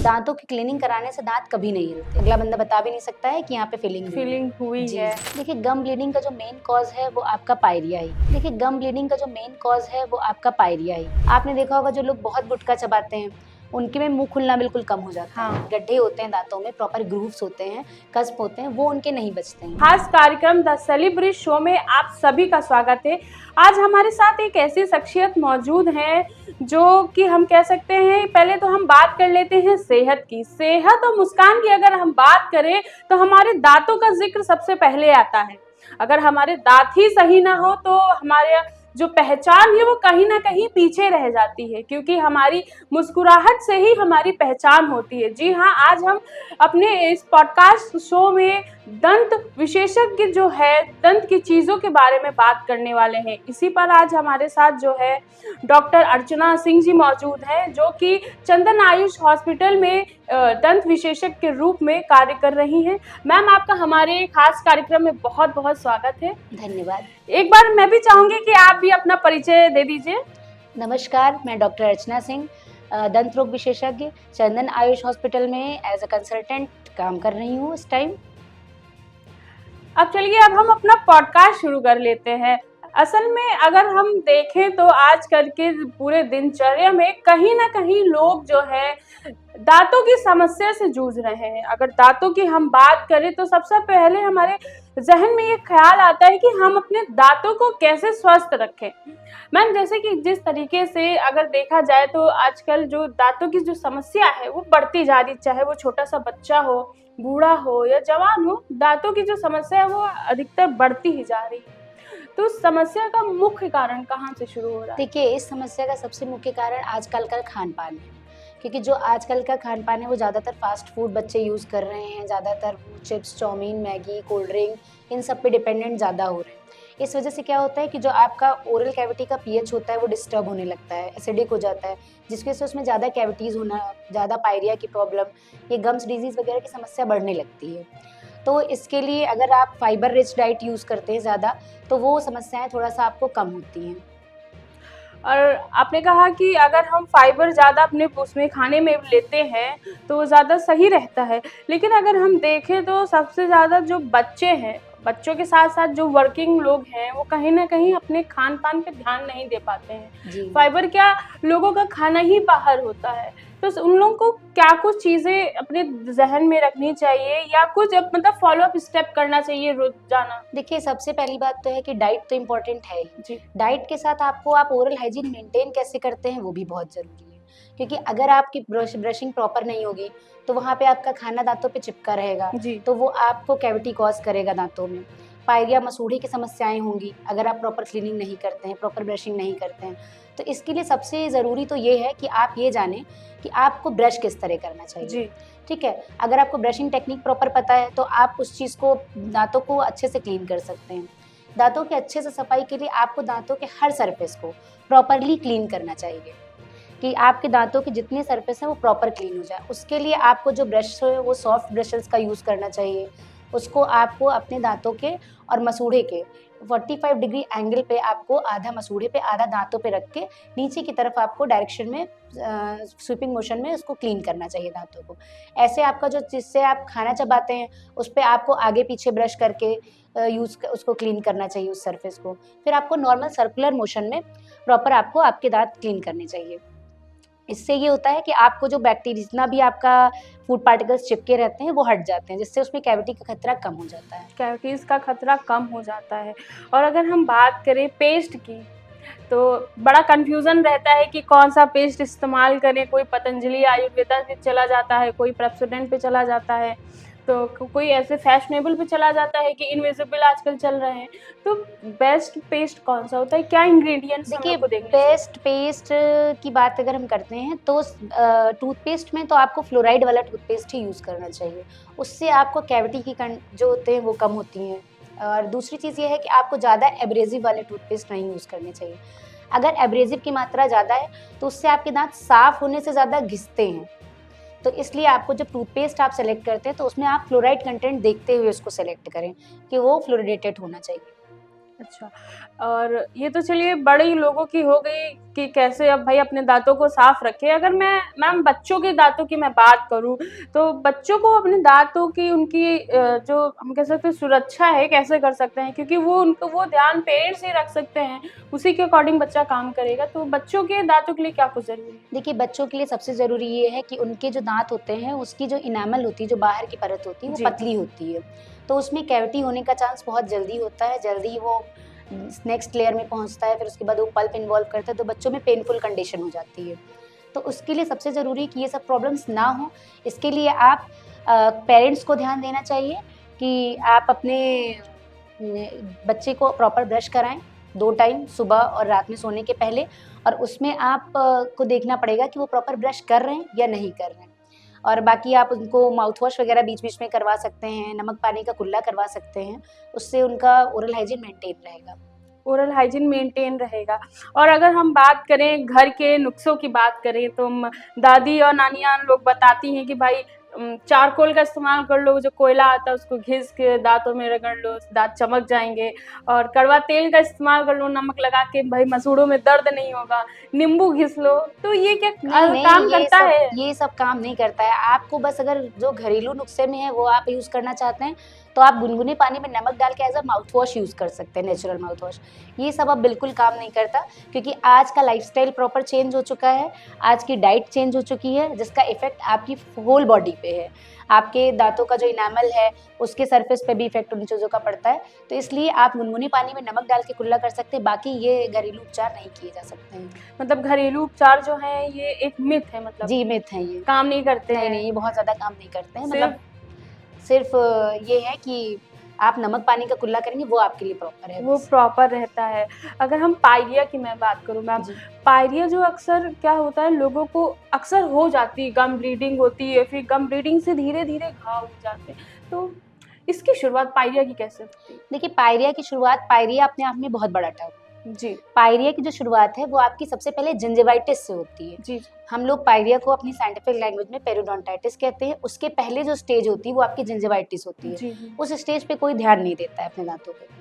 दांतों की क्लीनिंग कराने से दांत कभी नहीं हिलते। अगला बंदा बता भी नहीं सकता है कि यहाँ पे फीलिंग हुई है। देखिए गम ब्लीडिंग का जो मेन कॉज है वो आपका पायरिया ही। आपने देखा होगा जो लोग बहुत गुटखा चबाते हैं उनके में मुंह खुलना बिल्कुल कम हो जाता है। गड्ढे होते हैं दांतों में, प्रॉपर ग्रूव्स होते हैं, कस्प होते हैं, वो उनके नहीं बचते हैं। खास कार्यक्रम द सेलिब्रिटी शो में आप सभी का स्वागत है। आज हमारे साथ एक ऐसी शख्सियत मौजूद है जो कि हम कह सकते हैं, पहले तो हम बात कर लेते हैं सेहत और मुस्कान की। अगर हम बात करें तो हमारे दांतों का जिक्र सबसे पहले आता है। अगर हमारे दांत ही सही ना हो तो हमारे जो पहचान है वो कहीं ना कहीं पीछे रह जाती है, क्योंकि हमारी मुस्कुराहट से ही हमारी पहचान होती है। जी हाँ, आज हम अपने इस पॉडकास्ट शो में दंत विशेषज्ञ जो है दंत की चीज़ों के बारे में बात करने वाले हैं। इसी पर आज हमारे साथ जो है डॉक्टर अर्चना सिंह जी मौजूद हैं, जो कि चंदन आयुष हॉस्पिटल में दंत विशेषज्ञ के रूप में कार्य कर रही हैं। मैम, आपका हमारे खास कार्यक्रम में बहुत बहुत स्वागत है। धन्यवाद। एक बार मैं भी चाहूंगी कि आप भी अपना परिचय दे दीजिए। नमस्कार, मैं डॉक्टर अर्चना सिंह, दंत रोग विशेषज्ञ, चंदन आयुष हॉस्पिटल में एज अ कंसल्टेंट काम कर रही हूँ इस टाइम। अब चलिए, अब हम अपना पॉडकास्ट शुरू कर लेते हैं। असल में अगर हम देखें तो आजकल के पूरे दिनचर्या में कहीं ना कहीं लोग जो है दांतों की समस्या से जूझ रहे हैं। अगर दांतों की हम बात करें तो सबसे पहले हमारे जहन में ये ख्याल आता है कि हम अपने दांतों को कैसे स्वस्थ रखें। मैम, जैसे कि जिस तरीके से अगर देखा जाए तो आजकल जो दांतों की जो समस्या है वो बढ़ती जा रही, चाहे वो छोटा सा बच्चा हो, बूढ़ा हो या जवान हो, दांतों की जो समस्या है वो अधिकतर बढ़ती ही जा रही है। तो उस समस्या का मुख्य कारण कहाँ से शुरू हो रहा है? देखिए, इस समस्या का सबसे मुख्य कारण आजकल का खान पान है, क्योंकि जो आजकल का खान पान है वो ज़्यादातर फास्ट फूड बच्चे यूज़ कर रहे हैं, ज़्यादातर chips, chowmein, Maggi, cold drink, इन सब पे डिपेंडेंट ज़्यादा हो रहे हैं। इस वजह से क्या होता है कि जो आपका ओरल कैविटी का पीएच होता है वो डिस्टर्ब होने लगता है, एसिडिक हो जाता है, जिसकी वजह से उसमें ज़्यादा कैविटीज़ होना, ज़्यादा पायरिया की प्रॉब्लम, ये गम्स डिजीज़ वगैरह की समस्या बढ़ने लगती है। तो इसके लिए अगर आप फाइबर रिच डाइट यूज़ करते हैं ज़्यादा, तो वो समस्याएँ थोड़ा-सा आपको कम होती हैं। और आपने कहा कि अगर हम फाइबर ज़्यादा अपने उसमें खाने में लेते हैं तो वो ज़्यादा सही रहता है, लेकिन अगर हम देखें तो सबसे ज़्यादा जो बच्चे हैं, बच्चों के साथ साथ जो वर्किंग लोग हैं, वो कहीं ना कहीं अपने खान पान पे ध्यान नहीं दे पाते हैं। फाइबर क्या, लोगों का खाना ही बाहर होता है, तो उन लोगों को क्या कुछ चीज़ें अपने जहन में रखनी चाहिए या कुछ मतलब फॉलो अप स्टेप करना चाहिए रोजाना? देखिए, सबसे पहली बात तो है कि डाइट तो इम्पोर्टेंट है ही। जी। डाइट के साथ आप ओरल हाइजीन मेंटेन कैसे करते हैं वो भी बहुत ज़रूरी है, क्योंकि अगर आपकी ब्रशिंग प्रॉपर नहीं होगी तो वहाँ पे आपका खाना दांतों पे चिपका रहेगा, तो वो आपको कैविटी कॉज करेगा दांतों में। पायरिया, मसूढ़ी की समस्याएं होंगी अगर आप प्रॉपर क्लीनिंग नहीं करते हैं, प्रॉपर ब्रशिंग नहीं करते हैं। तो इसके लिए सबसे ज़रूरी तो ये है कि आप ये जानें कि आपको ब्रश किस तरह करना चाहिए। ठीक है, अगर आपको ब्रशिंग टेक्निक प्रॉपर पता है तो आप उस चीज़ को, दांतों को अच्छे से क्लीन कर सकते हैं। दांतों के अच्छे से सफाई के लिए आपको दांतों के हर सरफेस को प्रॉपरली क्लीन करना चाहिए, कि आपके दांतों के जितने सरफेस हैं वो प्रॉपर क्लीन हो जाए। उसके लिए आपको जो ब्रश है वो सॉफ्ट ब्रशेस का यूज़ करना चाहिए। उसको आपको अपने दांतों के और मसूड़े के 45 डिग्री एंगल पे आपको आधा मसूड़े पे आधा दांतों पे रख के नीचे की तरफ आपको डायरेक्शन में स्वीपिंग मोशन में उसको क्लीन करना चाहिए दांतों को। ऐसे आपका जो, जिससे आप खाना चबाते हैं उस पे आपको आगे पीछे ब्रश करके उसको क्लीन करना चाहिए उस सरफेस को। फिर आपको नॉर्मल सर्कुलर मोशन में प्रॉपर आपको आपके दांत क्लीन करने चाहिए। इससे ये होता है कि आपको जो बैक्टीरिया, जितना भी आपका फूड पार्टिकल्स चिपके रहते हैं वो हट जाते हैं, जिससे उसमें कैविटी का खतरा कम हो जाता है। कैविटीज का खतरा कम हो जाता है। और अगर हम बात करें पेस्ट की, तो बड़ा कंफ्यूजन रहता है कि कौन सा पेस्ट इस्तेमाल करें। कोई पतंजलि आयुर्वेदा पे चला जाता है, कोई पेप्सोडेंट पे चला जाता है, तो कोई ऐसे फैशनेबल पे चला जाता है कि इनविजिबल आजकल चल रहे हैं। तो बेस्ट पेस्ट कौन सा होता है, क्या इंग्रेडिएंट्स देखिए, हमको देखने बेस्ट पेस्ट की बात अगर हम करते हैं तो टूथपेस्ट में तो आपको फ्लोराइड वाला टूथपेस्ट ही यूज़ करना चाहिए। उससे आपको कैविटी की जो होते हैं वो कम होती हैं। और दूसरी चीज़ ये है कि आपको ज़्यादा एब्रेसिव वाले टूथपेस्ट नहीं यूज़ करने चाहिए। अगर एब्रेसिव की मात्रा ज़्यादा है तो उससे आपके दांत साफ़ होने से ज़्यादा घिसते हैं। तो इसलिए आपको जब टूथपेस्ट आप सेलेक्ट करते हैं तो उसमें आप फ्लोराइड कंटेंट देखते हुए उसको सेलेक्ट करें कि वो फ्लोरिडेटेड होना चाहिए। अच्छा, और ये तो चलिए बड़े ही लोगों की हो गई कि कैसे अब भाई अपने दांतों को साफ रखें। अगर मैम बच्चों के दांतों की मैं बात करूं तो बच्चों को अपने दांतों की उनकी जो हम कह सकते हैं सुरक्षा है कैसे कर सकते हैं, क्योंकि वो ध्यान पेरेंट्स ही रख सकते हैं, उसी के अकॉर्डिंग बच्चा काम करेगा। तो बच्चों के दांतों के लिए क्या कुछ जरूरी है? देखिए, बच्चों के लिए सबसे ज़रूरी ये है कि उनके जो दाँत होते हैं, उसकी जो इनामल होती है, जो बाहर की परत होती है, वो जी। पतली होती है। तो उसमें कैविटी होने का चांस बहुत जल्दी होता है, जल्दी ही वो नेक्स्ट लेयर में पहुँचता है, फिर उसके बाद वो पल्प इन्वॉल्व करता है, तो बच्चों में पेनफुल कंडीशन हो जाती है। तो उसके लिए सबसे ज़रूरी है कि ये सब प्रॉब्लम्स ना हो, इसके लिए आप पेरेंट्स को ध्यान देना चाहिए कि आप अपने बच्चे को प्रॉपर ब्रश कराएँ, 2 टाइम सुबह और रात में सोने के पहले, और उसमें आप को देखना पड़ेगा कि वो प्रॉपर ब्रश कर रहे हैं या नहीं कर रहे हैं। और बाकी आप उनको माउथ वॉश वगैरह बीच-बीच में करवा सकते हैं, नमक पानी का कुल्ला करवा सकते हैं, उससे उनका ओरल हाइजीन मेंटेन रहेगा। ओरल हाइजीन मेंटेन रहेगा। और अगर हम बात करें घर के नुस्ख़ों की बात करें तो दादी और नानियाँ लोग बताती हैं कि भाई चारकोल का इस्तेमाल कर लो, जो कोयला आता है उसको घिस के दाँतों में रगड़ लो, दाँत चमक जाएँगे। और कड़वा तेल का इस्तेमाल कर लो, नमक लगा के, भाई मसूड़ों में दर्द नहीं होगा, नींबू घिस लो। तो ये क्या काम करता है? ये सब काम नहीं करता है। आपको बस अगर जो घरेलू नुस्खे में है वो आप यूज़ करना चाहते हैं, तो आप गुनगुने पानी में नमक डाल के as a mouthwash use कर सकते हैं, नेचुरल माउथ वॉश। ये सब अब बिल्कुल काम नहीं करता, क्योंकि आज का लाइफ़स्टाइल प्रॉपर चेंज हो चुका है, आज की डाइट चेंज हो चुकी है, जिसका इफ़ेक्ट आपकी होल बॉडी पे है। आपके दाँतों का जो इनामल है, उसके सरफेस पे भी इफ़ेक्ट उन चीज़ों का पड़ता है। तो इसलिए आप गुनगुने पानी में नमक डाल के कुल्ला कर सकते हैं, बाकी ये घरेलू उपचार नहीं किए जा सकते हैं। मतलब घरेलू उपचार जो है ये एक मिथ है, मतलब जी, मिथ है ये। काम नहीं करते हैं। नहीं, ये बहुत ज़्यादा काम नहीं करते हैं। मतलब सिर्फ ये है कि आप नमक पानी का कुल्ला करेंगे, वो आपके लिए प्रॉपर है। वो प्रॉपर रहता है। अगर हम पायरिया की मैं बात करूँ मैम, पायरिया जो अक्सर क्या होता है, लोगों को अक्सर हो जाती है, गम ब्लीडिंग होती है, फिर गम ब्लीडिंग से धीरे-धीरे घाव हो जाते हैं। तो इसकी शुरुआत पायरिया की कैसे होती है? देखिए, पायरिया की शुरुआत, पायरिया अपने आप में बहुत बड़ा टर्म है। जी। पायरिया की जो शुरुआत है वो आपकी सबसे पहले जिंजिवाइटिस से होती है। जी। हम लोग पायरिया को अपनी साइंटिफिक लैंग्वेज में पेरियोडोंटाइटिस कहते हैं। उसके पहले जो स्टेज होती है वो आपकी जिंजिवाइटिस होती है। जी। उस स्टेज पे कोई ध्यान नहीं देता है अपने दांतों पे।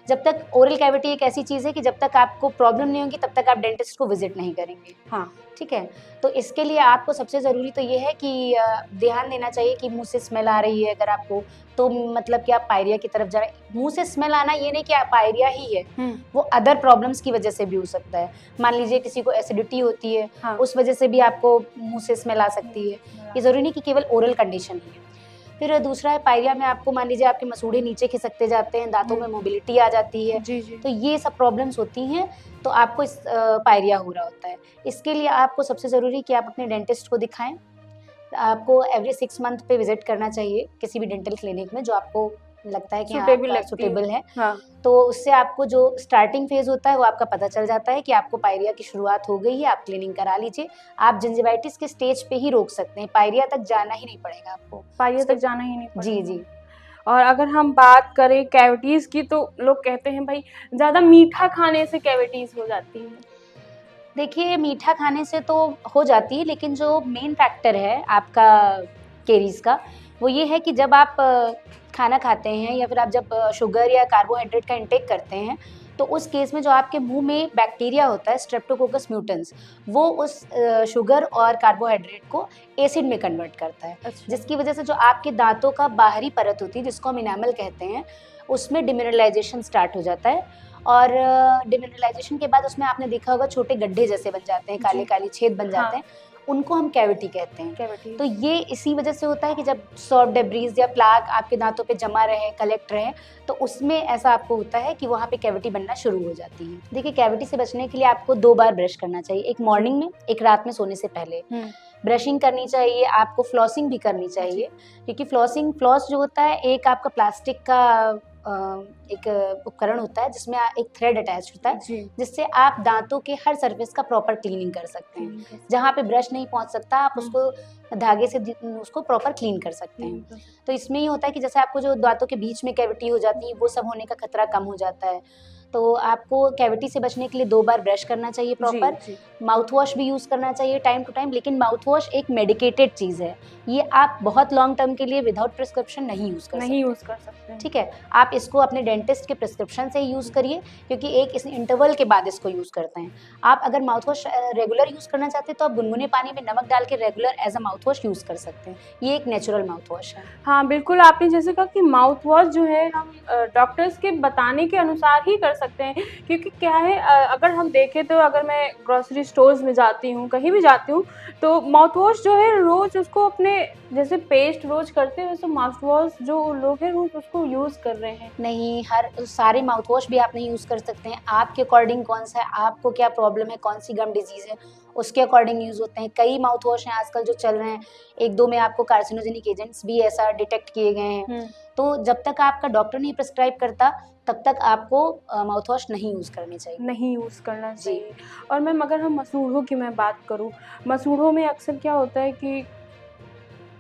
जब तक ओरल कैविटी एक ऐसी चीज़ है कि जब तक आपको प्रॉब्लम नहीं होगी तब तक आप डेंटिस्ट को विजिट नहीं करेंगे। हाँ। ठीक है, तो इसके लिए आपको सबसे ज़रूरी तो ये है कि ध्यान देना चाहिए कि मुँह से स्मेल आ रही है अगर आपको, तो मतलब कि आप पायरिया की तरफ जा रहे हैं। मुँह से स्मेल आना ये नहीं कि पायरिया ही है, वो अदर प्रॉब्लम्स की वजह से भी हो सकता है। मान लीजिए किसी को एसिडिटी होती है, हाँ। उस वजह से भी आपको मुँह से स्मेल आ सकती है। ये ज़रूरी नहीं कि केवल ओरल कंडीशन ही है। फिर दूसरा है, पायरिया में आपको मान लीजिए आपके मसूड़े नीचे खिसकते जाते हैं, दांतों में मोबिलिटी आ जाती है। जी, जी। तो ये सब प्रॉब्लम्स होती हैं, तो आपको इस पायरिया हो रहा होता है। इसके लिए आपको सबसे ज़रूरी कि आप अपने डेंटिस्ट को दिखाएं। आपको एवरी 6 मंथ पे विजिट करना चाहिए किसी भी डेंटल क्लिनिक में जो आपको लगता है कि सुटेबल है। हाँ। तो उससे आपको जो स्टार्टिंग फेज होता है वो आपका पता चल जाता है कि आपको पायरिया की शुरुआत हो गई है, आप क्लीनिंग करा लीजिए। आप जिंजिवाइटिस के स्टेज पे ही रोक सकते हैं, पायरिया तक जाना ही नहीं पड़ेगा आपको। पायरिया तक जाना ही नहीं पड़ेगा। जी, जी। और अगर हम बात करें कैविटीज़ की, तो लोग कहते हैं भाई ज़्यादा मीठा खाने से कैविटीज़ हो जाती हैं। देखिए, मीठा खाने से तो हो जाती है, लेकिन जो मेन फैक्टर है आपका कैरीज़ का, वो ये है कि जब आप खाना खाते हैं या फिर आप जब शुगर या कार्बोहाइड्रेट का इंटेक करते हैं, तो उस केस में जो आपके मुंह में बैक्टीरिया होता है स्ट्रेप्टोकोकस म्यूटेंस, वो उस शुगर और कार्बोहाइड्रेट को एसिड में कन्वर्ट करता है। अच्छा। जिसकी वजह से जो आपके दांतों का बाहरी परत होती है, जिसको हम इनामल कहते हैं, उसमें डिमिनरलाइजेशन स्टार्ट हो जाता है। और डिमिनरलाइजेशन के बाद उसमें आपने देखा होगा छोटे गड्ढे जैसे बन जाते हैं, काले काले छेद बन जाते हैं। उनको हम कैविटी कहते हैं। कैविटी। तो ये इसी वजह से होता है कि जब सॉफ्ट डेब्रीज या प्लाक आपके दांतों पे जमा रहे, कलेक्ट रहे, तो उसमें ऐसा आपको होता है कि वहाँ पे कैविटी बनना शुरू हो जाती है। देखिए, कैविटी से बचने के लिए आपको 2 बार ब्रश करना चाहिए, एक मॉर्निंग में, एक रात में सोने से पहले। ब्रशिंग करनी चाहिए, आपको फ्लॉसिंग भी करनी चाहिए, क्योंकि फ्लॉस जो होता है एक आपका प्लास्टिक का एक उपकरण होता है जिसमें एक थ्रेड अटैच होता है, जिससे आप दांतों के हर सरफेस का प्रॉपर क्लीनिंग कर सकते हैं। जहाँ पे ब्रश नहीं पहुँच सकता, आप उसको धागे से उसको प्रॉपर क्लीन कर सकते हैं। तो इसमें ये होता है कि जैसे आपको जो दांतों के बीच में कैविटी हो जाती है, वो सब होने का खतरा कम हो जाता है। तो आपको कैविटी से बचने के लिए 2 बार ब्रश करना चाहिए प्रॉपर। माउथ वॉश भी यूज़ करना चाहिए टाइम टू टाइम, लेकिन माउथ वॉश एक मेडिकेटेड चीज़ है, ये आप बहुत लॉन्ग टर्म के लिए विदाउट प्रिस्क्रिप्शन नहीं यूज़ कर सकते। ठीक है, आप इसको अपने डेंटिस्ट के प्रिस्क्रिप्शन से यूज़ करिए, क्योंकि एक इस इंटरवल के बाद इसको यूज़ करते हैं। आप अगर माउथ वॉश रेगुलर यूज़ करना चाहते हैं तो आप गुनगुने पानी में नमक डाल के regular as a mouthwash use कर सकते हैं। ये एक नेचुरल माउथ वॉश है। हाँ बिल्कुल, आपने जैसे कहा कि माउथ वॉश जो है हम डॉक्टर्स के बताने के अनुसार ही कर सकते हैं, क्योंकि क्या है अगर हम देखें तो अगर मैं ग्रोसरी स्टोर्स में जाती हूँ, कहीं भी जाती हूँ, तो माउथ वॉश जो है रोज़ उसको अपने जैसे पेस्ट रोज करते हैं वैसे माउथ वॉश जो लोग हैं रोज उसको यूज़ कर रहे हैं। नहीं, हर सारे माउथ वॉश भी आप नहीं यूज़ कर सकते हैं। आपके अकॉर्डिंग कौन सा है, आपको क्या प्रॉब्लम है, कौन सी गम डिजीज़ है, उसके अकॉर्डिंग यूज़ होते हैं। कई माउथ वॉश हैं आजकल जो चल रहे हैं, 1-2 में आपको कार्सिनोजेनिक एजेंट्स भी ऐसा डिटेक्ट किए गए हैं। तो जब तक आपका डॉक्टर नहीं प्रिस्क्राइब करता तब तक आपको माउथ वॉश नहीं यूज़ करनी चाहिए। नहीं यूज़ करना चाहिए। और मैम अगर हम मसूड़ों की मैं बात करूँ, मसूड़ों में अक्सर क्या होता है कि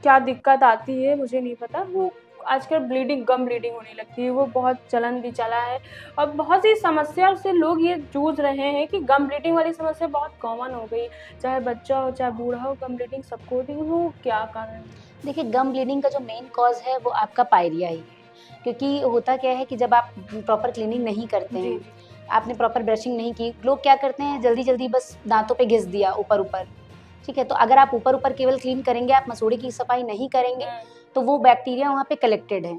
क्या दिक्कत आती है मुझे नहीं पता, वो आजकल गम ब्लीडिंग होने लगती है, वो बहुत चलन भी चला है और बहुत सी समस्या से लोग ये जूझ रहे हैं कि गम ब्लीडिंग वाली समस्या बहुत कॉमन हो गई, चाहे बच्चा हो चाहे बूढ़ा हो, गम ब्लीडिंग सबको होती है। वो क्या कारण है? देखिए, गम ब्लीडिंग का जो मेन कॉज है वो आपका पायरिया ही है, क्योंकि होता क्या है कि जब आप प्रॉपर क्लीनिंग नहीं करते हैं, आपने प्रॉपर ब्रशिंग नहीं की, लोग क्या करते हैं जल्दी जल्दी बस दांतों पे घिस दिया ऊपर, ठीक है। तो अगर आप ऊपर केवल क्लीन करेंगे, आप मसूड़े की सफाई नहीं करेंगे तो वो बैक्टीरिया वहाँ पे कलेक्टेड है,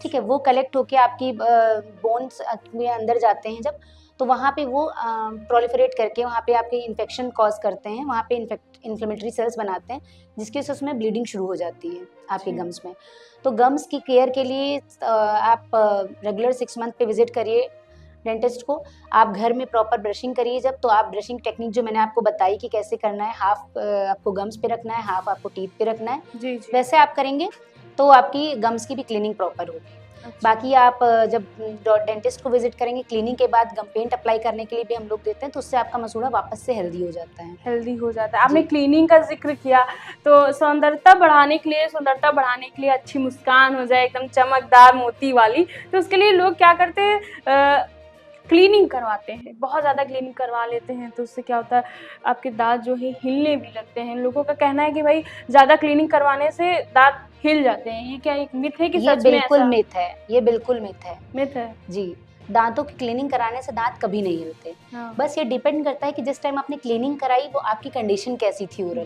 ठीक है। वो कलेक्ट होके आपकी बोन्स में अंदर जाते हैं जब, तो वहाँ पे वो प्रोलिफरेट करके वहाँ पे आपके इन्फेक्शन कॉज करते हैं, वहाँ पे इन्फ्लेमेटरी सेल्स बनाते हैं, जिसकी वजह से उसमें ब्लीडिंग शुरू हो जाती है आपके गम्स में। तो गम्स की केयर के लिए आप रेगुलर 6 मंथ पे विजिट करिए डेंटिस्ट को। आप घर में प्रॉपर ब्रशिंग करिए जब, तो आप ब्रशिंग टेक्निक जो मैंने आपको बताई कि कैसे करना है, हाफ आपको गम्स पे रखना है, हाफ आपको टीथ पे रखना है, जी। वैसे आप करेंगे तो आपकी गम्स की भी क्लीनिंग प्रॉपर होगी। अच्छा। बाकी आप जब डेंटिस्ट को विजिट करेंगे, क्लीनिंग के बाद गम पेंट अप्लाई करने के लिए भी हम लोग देते हैं, तो उससे आपका मसूड़ा वापस से हेल्दी हो जाता है। आपने क्लीनिंग का जिक्र किया, तो सुंदरता बढ़ाने के लिए अच्छी मुस्कान हो जाए एकदम चमकदार मोती वाली, तो उसके लिए लोग क्या करते हैं, क्लीनिंग करवाते हैं, बहुत ज़्यादा क्लीनिंग करवा लेते हैं, तो उससे क्या होता है आपके दांत जो है हिलने भी लगते हैं। लोगों का कहना है कि भाई ज़्यादा क्लीनिंग करवाने से दांत हिल जाते हैं, ये क्या एक मिथ है कि सच में ऐसा? ये बिल्कुल मिथ है जी। दांतों की क्लीनिंग कराने से दांत कभी नहीं हिलते। हाँ। बस ये डिपेंड करता है कि जिस टाइम आपने क्लीनिंग कराई वो आपकी कंडीशन कैसी थी ओरल,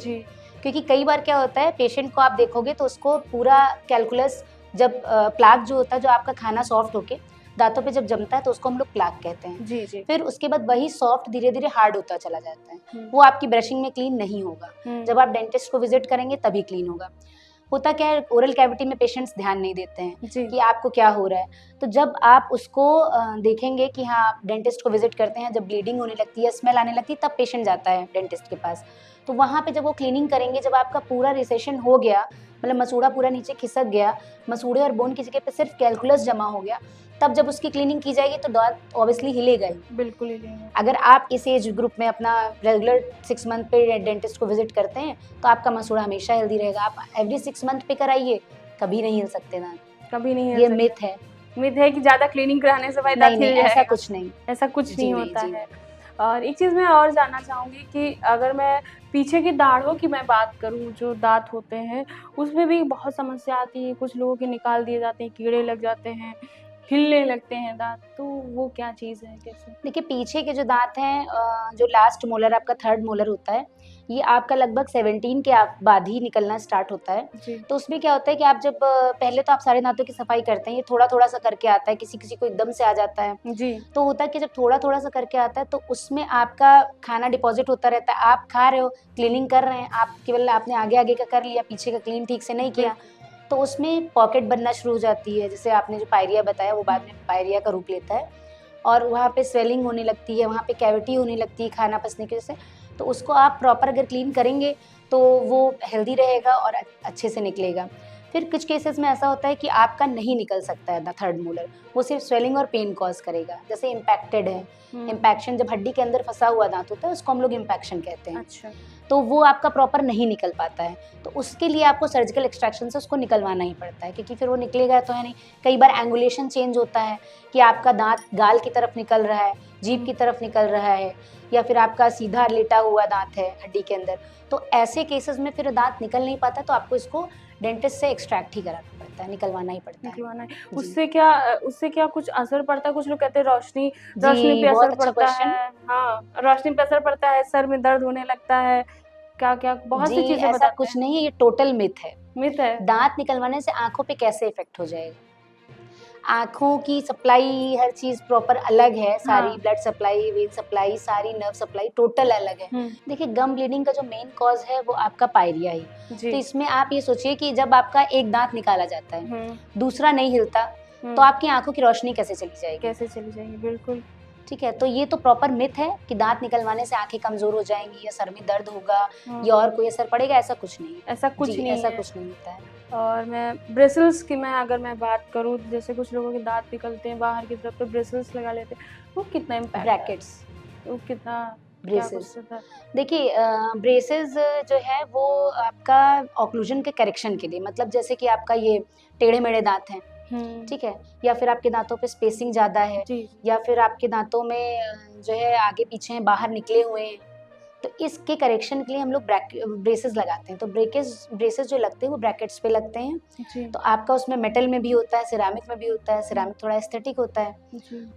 क्योंकि कई बार क्या होता है पेशेंट को आप देखोगे तो उसको पूरा कैलकुलस, जब प्लाक जो होता है, जो आपका खाना सॉफ्ट होके दांतों पे जब जमता है तो उसको हम लोग प्लाक कहते हैं। जी। फिर उसके बाद वही सॉफ्ट धीरे धीरे हार्ड होता चला जाता है, वो आपकी ब्रशिंग में क्लीन नहीं होगा। जब आप डेंटिस्ट को विजिट करेंगे तभी क्लीन होगा। होता क्या है, ओरल कैविटी में पेशेंट्स ध्यान नहीं देते हैं कि आपको क्या हो रहा है। तो जब आप उसको देखेंगे कि हाँ, डेंटिस्ट को विजिट करते हैं, जब ब्लीडिंग होने लगती है, स्मेल आने लगती है, तब पेशेंट जाता है डेंटिस्ट के पास। तो वहाँ पे जब वो क्लीनिंग करेंगे, जब आपका पूरा रिसेशन हो गया, मतलब मसूड़ा पूरा नीचे खिसक गया, मसूड़े और बोन की जगह पे सिर्फ कैलकुलस जमा हो गया, तब जब उसकी क्लीनिंग की जाएगी तो दांत ऑब्वियसली हिलेगा ही। बिल्कुल हिलेगा। अगर आप इस एज ग्रुप में अपना रेगुलर 6 मंथ पे डेंटिस्ट को विजिट करते हैं तो आपका मसूड़ा हमेशा हेल्दी रहेगा। आप एवरी 6 मंथ पे कराइए, कभी नहीं हिल सकते दांत, कभी नहीं। ये मिथ है कि ज्यादा क्लीनिंग कराने से भाई दांत हिल जाएगा। ऐसा कुछ नहीं होता है। और एक चीज़ मैं और जानना चाहूँगी कि अगर मैं पीछे की दाढ़ों की मैं बात करूँ, जो दांत होते हैं उसमें भी बहुत समस्या आती है, कुछ लोगों के निकाल दिए जाते हैं, कीड़े लग जाते हैं, हिलने लगते हैं दांत, तो वो क्या चीज़ है, कैसे? देखिए, पीछे के जो दांत हैं, जो लास्ट मोलर आपका 3rd मोलर होता है, ये आपका लगभग 17 के बाद ही निकलना स्टार्ट होता है। तो उसमें क्या होता है कि आप जब पहले तो आप सारे दांतों की सफाई करते हैं, ये थोड़ा थोड़ा सा करके आता है, किसी किसी को एकदम से आ जाता है जी। तो होता है कि जब थोड़ा थोड़ा सा करके आता है तो उसमें आपका खाना डिपॉजिट होता रहता है, आप खा रहे हो, क्लीनिंग कर रहे हैं, आप केवल आपने आगे आगे का कर लिया, पीछे का क्लीन ठीक से नहीं किया, तो उसमें पॉकेट बनना शुरू हो जाती है। जैसे आपने जो पायरिया बताया वो बाद में पायरिया का रूप लेता है, और वहाँ पे स्वेलिंग होने लगती है, वहाँ पे कैविटी होने लगती है खाना पचने की वजह से। तो उसको आप प्रॉपर अगर क्लीन करेंगे तो वो हेल्दी रहेगा और अच्छे से निकलेगा। फिर कुछ केसेस में ऐसा होता है कि आपका नहीं निकल सकता है थर्ड मोलर, वो सिर्फ स्वेलिंग और पेन कॉज करेगा। जैसे इम्पैक्टेड है, इम्पैक्शन जब हड्डी के अंदर फंसा हुआ दांत होता है उसको हम लोग इम्पैक्शन कहते हैं। अच्छा। तो वो आपका प्रॉपर नहीं निकल पाता है, तो उसके लिए आपको सर्जिकल एक्सट्रैक्शन से उसको निकलवाना ही पड़ता है, क्योंकि फिर वो निकलेगा तो है नहीं। कई बार एंगुलेशन चेंज होता है कि आपका दांत गाल की तरफ निकल रहा है, जीभ की तरफ निकल रहा है, या फिर आपका सीधा लेटा हुआ दांत है हड्डी के अंदर, तो ऐसे केसेस में फिर दांत निकल नहीं पाता, तो आपको इसको डेंटिस्ट से एक्सट्रैक्ट ही कराना पड़ता है, निकलवाना ही पड़ता है। निकलवाना है। उससे क्या कुछ असर पड़ता है? कुछ लोग कहते हैं रोशनी पे बहुत असर अच्छा पड़ता क्वेश्चन। है। हाँ, रोशनी पे असर पड़ता है, सर में दर्द होने लगता है, क्या बहुत सी जी चीजें ऐसा बताते कुछ हैं। नहीं है, ये टोटल मिथ है। मिथ है। दांत निकलवाने से आंखों पे कैसे इफेक्ट हो जाएगा? आँखों की सप्लाई हर चीज़ प्रॉपर अलग है, सारी हाँ। ब्लड सप्लाई, वेन सप्लाई, सारी नर्व सप्लाई टोटल अलग है। देखिए गम ब्लीडिंग का जो मेन कॉज है वो आपका पायरिया ही। तो इसमें आप ये सोचिए कि जब आपका एक दांत निकाला जाता है, दूसरा नहीं हिलता, तो आपकी आंखों की रोशनी कैसे चली जाएगी? कैसे चली जाएगी, बिल्कुल। ठीक है, तो ये तो प्रॉपर मिथ है कि दांत निकलवाने से आंखें कमजोर हो जाएंगी या सर में दर्द होगा या और कोई असर पड़ेगा, ऐसा कुछ नहीं है। ऐसा कुछ नहीं ऐसा है। कुछ नहीं होता है। और मैं ब्रेसल्स की अगर मैं बात करूँ, जैसे कुछ लोगों के दांत निकलते हैं बाहर की तरफ तो ब्रेसल्स लगा लेते हैं, वो कितना इम्पैक्ट? ब्रैकेट्स, वो कितना? ब्रेसेस। देखिए ब्रेसेस जो है वो आपका ऑक्लूजन के करेक्शन के लिए, मतलब जैसे कि आपका ये टेढ़े मेढ़े दांत हैं, ठीक है, या फिर आपके दांतों पे स्पेसिंग ज़्यादा है, या फिर आपके दांतों में जो है आगे पीछे बाहर निकले हुए हैं, तो इसके करेक्शन के लिए हम लोग ब्रेसेस लगाते हैं। तो ब्रेसेस जो लगते हैं वो ब्रैकेट्स पे लगते हैं। तो आपका उसमें मेटल में भी होता है, सिरामिक में भी होता है, सिरामिक थोड़ा एस्थेटिक होता है।